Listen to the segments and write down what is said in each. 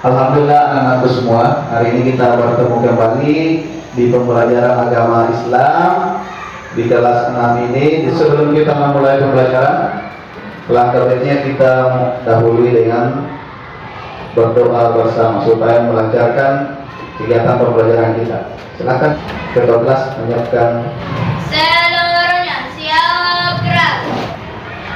Alhamdulillah anak-anakku semua, hari ini kita bertemu kembali di pembelajaran agama Islam di kelas 6 ini. Sebelum kita memulai pembelajaran, langkah baiknya kita dahului dengan berdoa bersama supaya melancarkan kegiatan pembelajaran kita. Silakan ketua kelas menyiapkan. Seluruhnya siap gerak.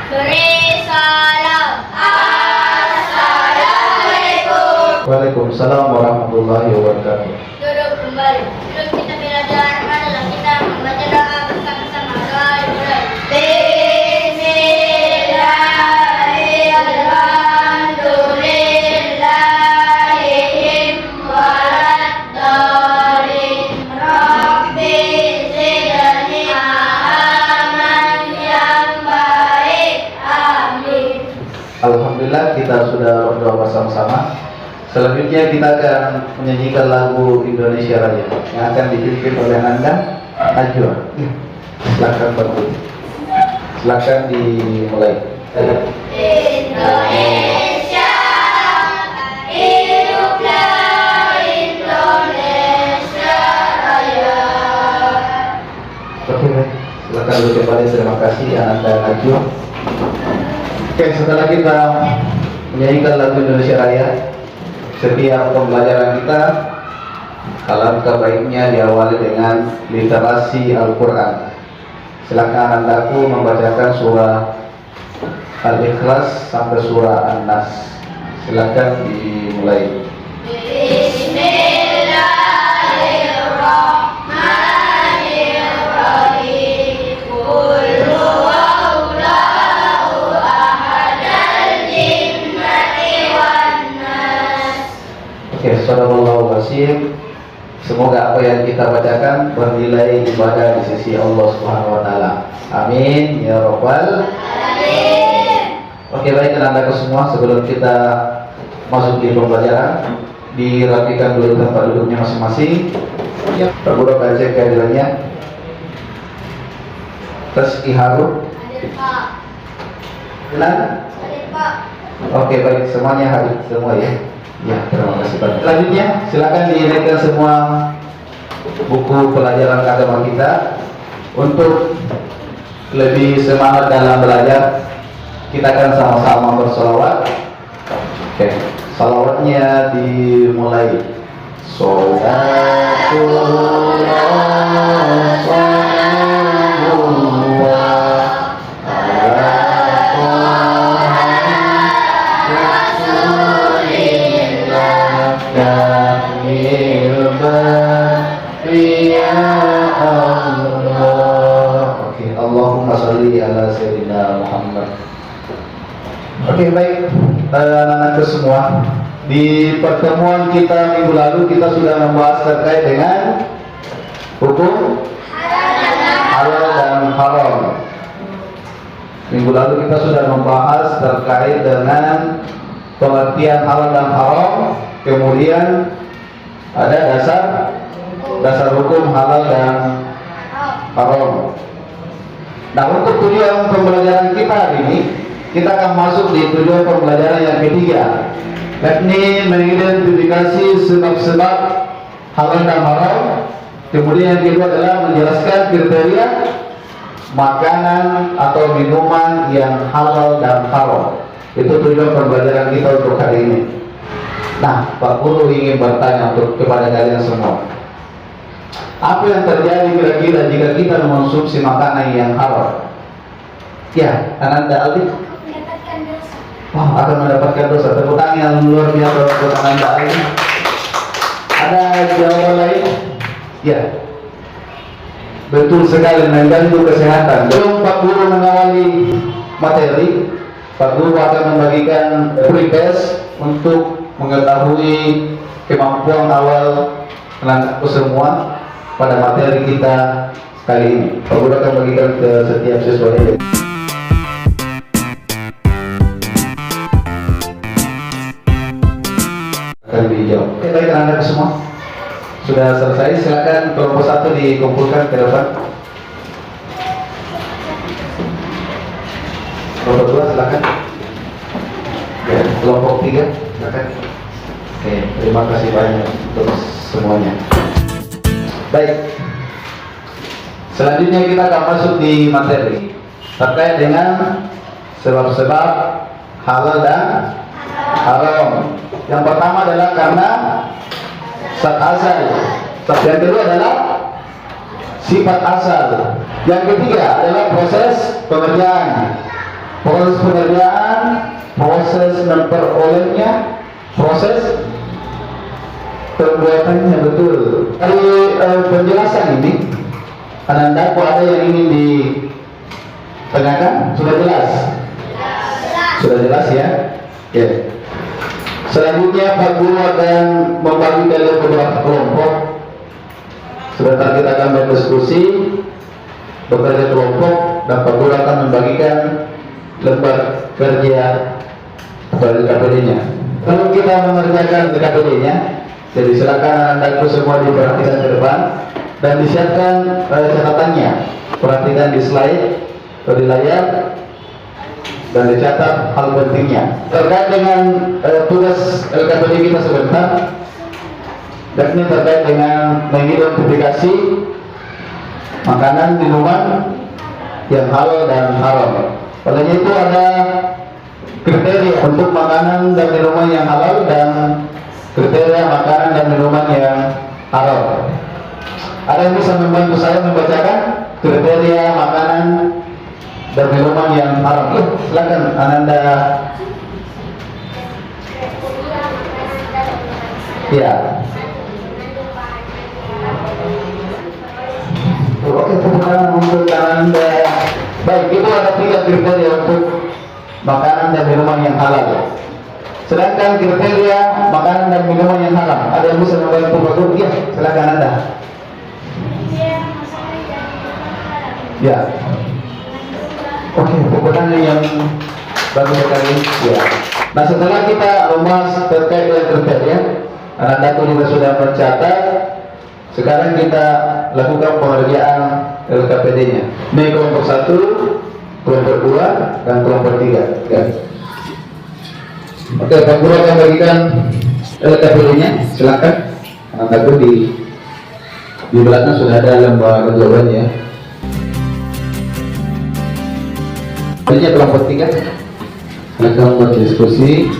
Beri salam. Assalamualaikum. Waalaikumsalam warahmatullahi wabarakatuh. Duduk kembali. Sebelum kita belajar adalah kita membaca doa bersama-sama. Doa dimulai. Bismillahirrahmanirrahim. Waladhdallin. Rabbi zidni aman yang baik. Amin. Alhamdulillah kita sudah berdoa bersama-sama. Selanjutnya kita akan menyanyikan lagu Indonesia Raya yang akan dipimpin oleh Anda Najwa. Silakan berdiri. Silakan dimulai. Indonesia, hiduplah Indonesia Raya. Oke, baik. Silakan duduk kembali. Terima kasih Anda Najwa. Oke, setelah kita menyanyikan lagu Indonesia Raya, setiap pembelajaran kita alangkah baiknya diawali dengan literasi Al-Quran. Silakan andaku membacakan surah Al-Ikhlas sampai surah An-Nas. Silakan dimulai. Bismillahirrahmanirrahim. Qul huwallahu ahad, al-jinnati wan nas. Oke, Sadaqallahu Basir. Semoga apa yang kita bacakan bernilai ibadah di sisi Allah Subhanahu wa taala. Amin ya rabbal Amin. Oke, baik anak-anakku semua, sebelum kita masuk di pembelajaran, dirapikan dulu tempat duduknya masing-masing. Ya, Pak Guru baca kehadirannya. Tes iharu. Hadir Pak. Benar? Hadir Pak. Oke, baik, semuanya hadir semua ya. Ya, terima kasih Pak. Selanjutnya, silakan dinaikkan semua buku pelajaran agama kita. Untuk lebih semangat dalam belajar, kita akan sama-sama bersolawat. Oke, salawatnya dimulai. Sholatullah salamullah ala Rasulillah kamil ya Allah. Oke, Allahumma sholli ala sayyidina Muhammad. Oke, baik anak-anakku semua, di pertemuan kita minggu lalu kita sudah membahas terkait dengan hukum halal dan haram. Minggu lalu kita sudah membahas terkait dengan pengertian halal dan haram, kemudian ada dasar hukum halal dan haram. Nah, untuk tujuan pembelajaran kita hari ini, kita akan masuk di tujuan pembelajaran yang ketiga, yakni mengidentifikasi sebab-sebab halal dan haram. Kemudian yang kedua adalah menjelaskan kriteria makanan atau minuman yang halal dan haram. Itu tujuan pembelajaran kita untuk hari ini. Nah, Pak Guru ingin bertanya kepada kalian semua, apa yang terjadi kira-kira jika kita mengonsumsi makanan yang haram? Ya, Ananda Aldi. Mendapatkan dosa. Wah, akan mendapatkan dosa. Tepuk tangan yang luar biasa untuk Ananda Aldi. Ada jawaban lain? Ya, betul sekali, mengganggu kesehatan. Sebelum Pak Guru mengawali materi, Pak Guru akan membagikan free test untuk mengetahui kemampuan awal anak-anakku semua pada materi kita kali ini. Pak Guru akan bagikan ke setiap siswa ini. Akan dijawab. Oke, baik anak-anak semua, sudah selesai. Silakan kelompok 1 dikumpulkan ke depan. Kelompok 2 silakan. Ya, kelompok 3 silakan. Oke, terima kasih banyak untuk semuanya. Baik, selanjutnya kita akan masuk di materi terkait dengan sebab-sebab halal dan haram. Yang pertama adalah karena zat asal. Yang kedua adalah sifat asal. Yang ketiga adalah proses pengerjaan. Proses pengerjaan, proses memperolehnya, proses perbuatannya. Betul. Dari penjelasan ini, Ananda, kok ada yang ingin ditanyakan? Sudah jelas? Sudah jelas ya? Oke. Selanjutnya Pak Guru akan membagi kalian beberapa kelompok. Sebentar kita akan berdiskusi bekerja kelompok dan Pak Guru akan membagikan lembar kerja pada KPD-nya. Lalu kita mengerjakan KPD-nya. Jadi silakan Anda semua diperhatikan ke depan dan disiapkan catatannya. Perhatikan di slide atau di layar dan dicatat hal pentingnya terkait dengan tugas LKPD kita sebentar, yakni terkait dengan mengidentifikasi makanan minuman yang halal dan haram. Olehnya itu ada kriteria untuk makanan dan minuman yang halal dan kriteria makanan dan minuman yang haram. Ada yang bisa membantu saya membacakan kriteria makanan dan minuman yang haram? Silakan Ananda. Ya. Oke, tepuk tangan untuk Ananda. Baik, itu ada 3 kriteria untuk makanan dan minuman yang halal. Sedangkan kriteria makanan dan minuman yang haram, ada yang bisa membantu Pak Guru? Ya, silakan Anda. Ya. Oke, pokoknya yang bagus sekali. Ya. Nah, setelah kita membahas terkait dengan kriteria, Anda juga sudah mencatat. Sekarang kita lakukan pengerjaan LKPD-nya. Ini kelompok 1, kelompok 2, dan kelompok 3. Ya. Oke, Pak Guru akan bagikan LKPD-nya. Silakan. Anda di belakang sudah ada lembar jawabannya. Ini kelompok 3. Silakan berdiskusi.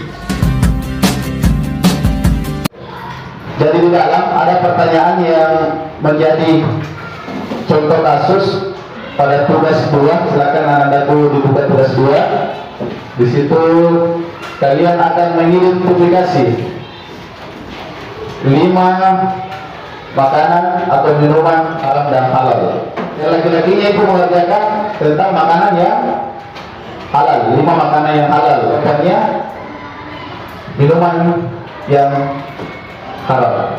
Jadi di dalam ada pertanyaan yang menjadi contoh kasus pada tugas 2. Silakan Anda dibuka tugas 2. Di situ kalian akan mengidentifikasi 5 makanan atau minuman haram dan halal. Yang laki-lakinya itu mengerjakan tentang makanan yang halal, 5 makanan yang halal, contohnya minuman yang haram.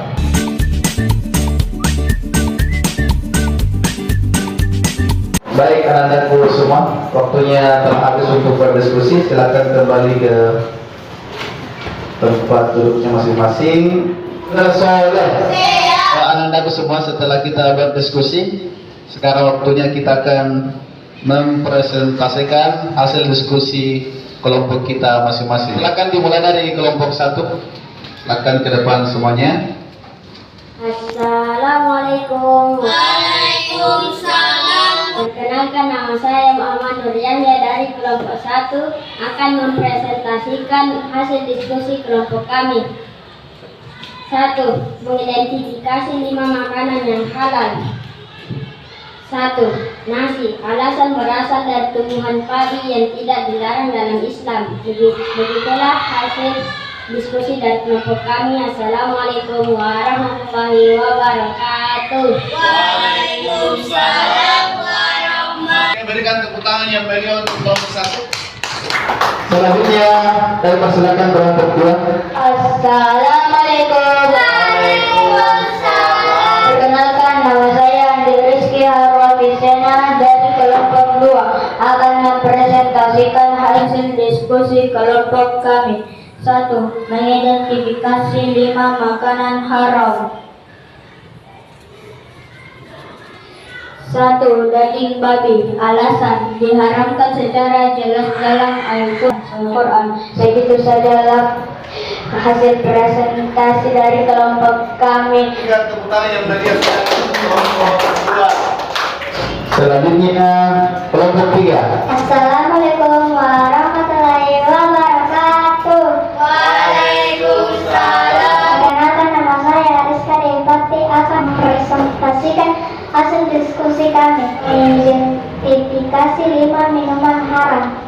Baik, anak-anakku semua, waktunya telah habis untuk berdiskusi. Silakan kembali ke tempat duduknya masing-masing. Soleh. Anak-anakku semua, setelah kita berdiskusi, sekarang waktunya kita akan mempresentasikan hasil diskusi kelompok kita masing-masing. Silakan dimulai dari kelompok 1. Silakan ke depan semuanya. Assalamualaikum. Waalaikumsalam. Perkenalkan, nama saya Muhammad Nuryansyah dari kelompok 1 akan mempresentasikan hasil diskusi kelompok kami. 1. Mengidentifikasi 5 makanan yang halal. 1. Nasi. Alasan berasal dari tumbuhan padi yang tidak dilarang dalam Islam. Begitulah hasil diskusi dari kelompok kami. Assalamualaikum warahmatullahi wabarakatuh. Waalaikumsalam warahmatullahi. Berikan tepuk tangan yang meriah untuk kelompok 1. Selanjutnya saya persilakan kelompok 2. Assalamualaikum. Waalaikumsalam. Perkenalkan, nama saya Andi Rizky Harwapisena dari kelompok 2 akan mempresentasikan hasil diskusi kelompok kami. 1. Mengidentifikasi 5 makanan haram. 1. Daging babi. Alasan diharamkan secara jelas dalam Al-Quran. Segitu sajalah hasil presentasi dari kelompok kami. Lihat tepuk tangan yang meriah kelompok kedua. Selanjutnya kelompok 3. Assalamualaikum warahmatullahi wabarakatuh. Waalaikumsalam. Perkenalkan, nama saya Rizka Depati akan mempresentasikan hasil diskusi kami mengidentifikasi 5 minuman haram.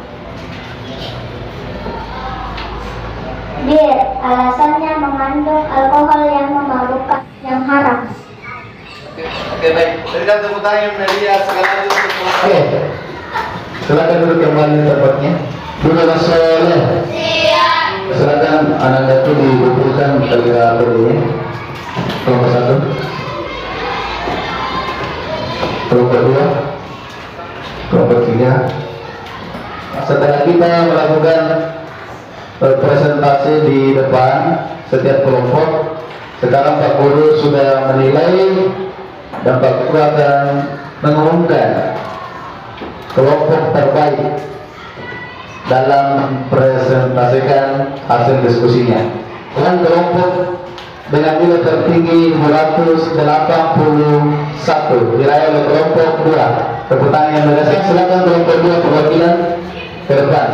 Bir, alasannya mengandung alkohol yang memabukkan, yang haram. Oke, baik. Berikan tepuk tangan yang meriah sekali lagi untuk kelompok. Oke. Silakan duduk kembali di tempatnya. Duduk soleh. Siap. Silakan anak itu dikumpulkan terlebih dahulu. Kelompok 1. Kelompok 2. Kelompok 3. Setelah kita melakukan presentasi di depan setiap kelompok, sekarang Pak Guru sudah menilai dan Pak Guru akan mengumumkan kelompok terbaik dalam presentasikan hasil diskusinya. Dan kelompok dengan nilai tertinggi 281 diraih oleh kelompok 2. Tepuk tangan yang berdasar. Silakan kelompok 2 perwakilan ke depan.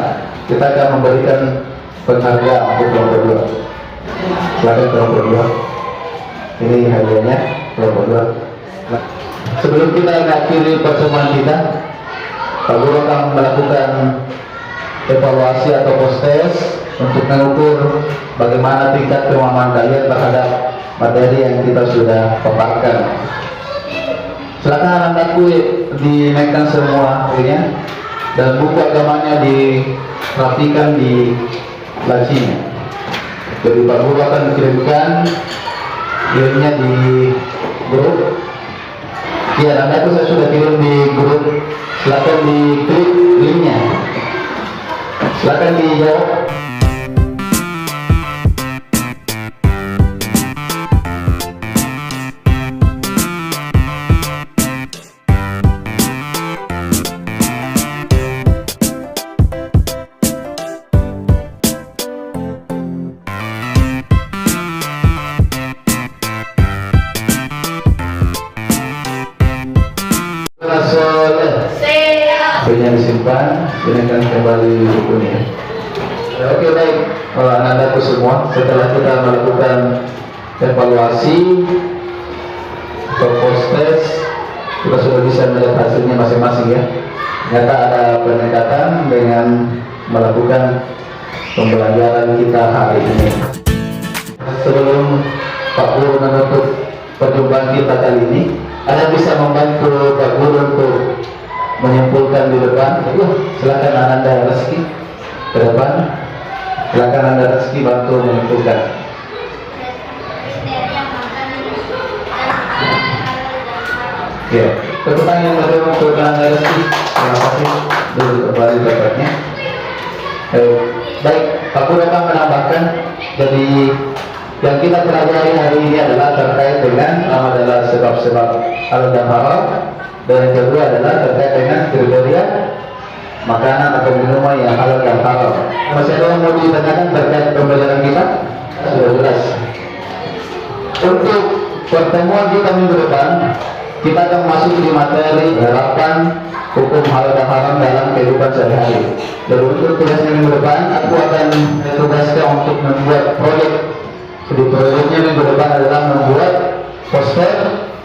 Kita akan memberikan penghargaan untuk kelompok 2. Silakan kelompok 2. Ini hadiahnya kelompok 2. Sebelum kita mengakhiri pertemuan kita, Pak Guru akan melakukan evaluasi atau post-test untuk mengukur bagaimana tingkat pemahaman kalian terhadap materi yang kita sudah paparkan. Silakan anakku dinaikkan semua ya, dan buku agamanya dirapikan di lacinya. Jadi Pak Guru akan kirimkan linknya di grup. Ya, anakku saya sudah kirim di grup. Silakan diklik linknya. Silakan dijawab. Bukunya disimpan, gunakan kembali bukunya. Ya, oke, baik, anak-anakku semua, setelah kita melakukan evaluasi atau post-test, kita sudah bisa melihat hasilnya masing-masing ya. Ternyata ada peningkatan dengan melakukan pembelajaran kita hari ini. Sebelum Pak Guru menutup perjumpaan kita kali ini, ada bisa membantu Pak Guru untuk menyimpulkan di depan. Silakan Ananda Reski ke depan. Silakan Ananda Reski bantu menyimpulkan. Ya, pertanyaan yang berdua untuk Ananda Reski. Terima kasih. Dulu kembali di tempatnya. Baik, Pak Guru akan menambahkan. Jadi yang kita pelajari hari ini adalah terkait dengan adalah sebab-sebab halal dan haram. Dan yang kedua adalah terkait dengan kriteria makanan atau minuman yang halal dan haram. Masih ada yang mau ditanyakan terkait pembelajaran kita? Sudah jelas. Untuk pertemuan kita minggu depan, kita akan masuk di materi penerapan hukum halal dan haram dalam kehidupan sehari-hari. Dan untuk tugasnya minggu depan, aku akan tugaskan untuk membuat proyek. Jadi proyeknya minggu depan adalah membuat poster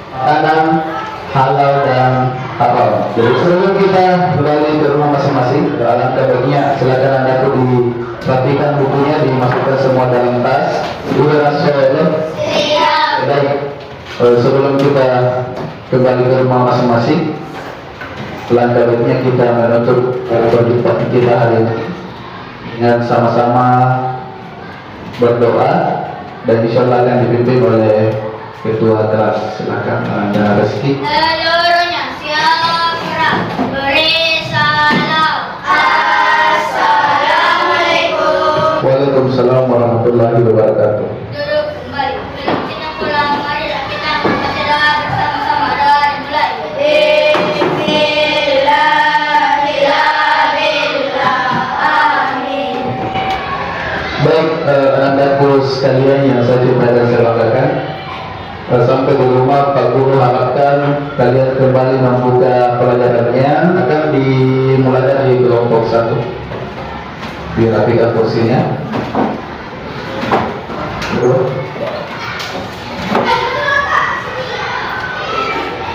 makanan halal dan haram. Jadi sebelum kita kembali ke rumah masing-masing, alangkah baiknya silakan anakku dirapikan bukunya, dimasukkan semua dalam tas. Dua rasul. Baik. Sebelum kita kembali ke rumah masing-masing, alangkah baiknya kita menutup perjumpaan kita hari ini dengan sama-sama berdoa dan insyaallah akan dipimpin oleh Ketua kelas. Silakan Anda Reski. Seluruhnya siap beri salam. Assalamualaikum. Waalaikumsalam warahmatullahi wabarakatuh. Duduk kembali. Kita pulang, marilah kita membaca doa bersama-sama. Doa dimulai. Bismillahirrahmanirrahim. Amin. Baik, anakku sekalian yang saya cintai dan saya banggakan, sampai di rumah Pak Guru harapkan kalian kembali membuka pelajarannya. Akan dimulai di kelompok 1. Dirapikan kursinya.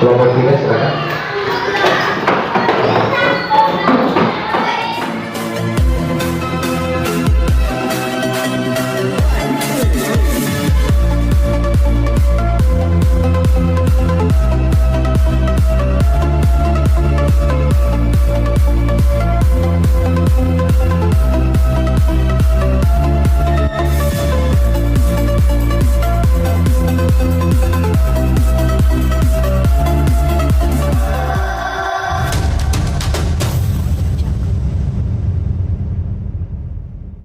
Kelompok 3 silakan.